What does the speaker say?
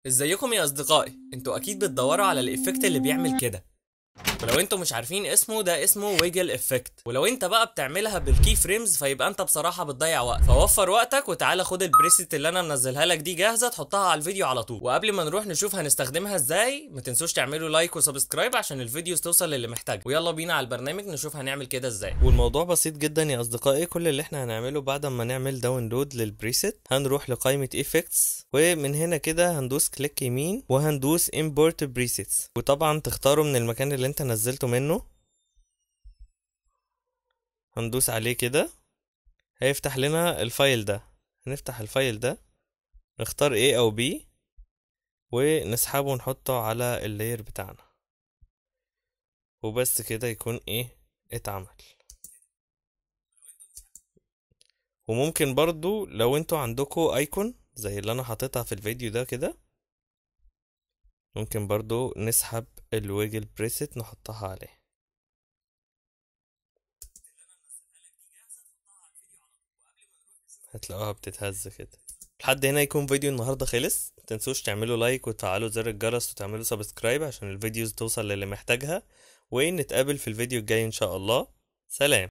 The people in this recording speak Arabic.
ازيكم يا اصدقائي؟ انتوا اكيد بتدوروا على الايفكت اللي بيعمل كده، ولو انتوا مش عارفين اسمه، ده اسمه ويجل افكت. ولو انت بقى بتعملها بالكي فريمز فيبقى انت بصراحه بتضيع وقت، فوفر وقتك وتعالى خد البريسيت اللي انا منزلها لك دي جاهزه تحطها على الفيديو على طول. وقبل ما نروح نشوف هنستخدمها ازاي، ما تنسوش تعملوا لايك وسبسكرايب عشان الفيديوز توصل للي محتاج. ويلا بينا على البرنامج نشوف هنعمل كده ازاي. والموضوع بسيط جدا يا اصدقائي. كل اللي احنا هنعمله بعد ما نعمل داونلود للبريسيت، هنروح لقائمه ايفكتس، ومن هنا كده هندوس كليك يمين وهندوس امبورت بريسيتس، وطبعا تختاروا من المكان اللي انت نزلته منه. هندوس عليه كده هيفتح لنا الفايل ده. هنفتح الفايل ده، نختار A او B ونسحبه ونحطه على اللاير بتاعنا، وبس كده يكون اتعمل. وممكن برضو لو انتوا عندكوا ايكون زي اللي انا حاططها في الفيديو ده كده، ممكن برضو نسحب الويجل بريسيت نحطها عليه. هتلاقوها بتتهز كده. لحد هنا يكون فيديو النهارده خلص. متنسوش تعملوا لايك وتفعلوا زر الجرس وتعملوا سبسكرايب عشان الفيديوز توصل للي محتاجها، ونتقابل في الفيديو الجاي ان شاء الله. سلام.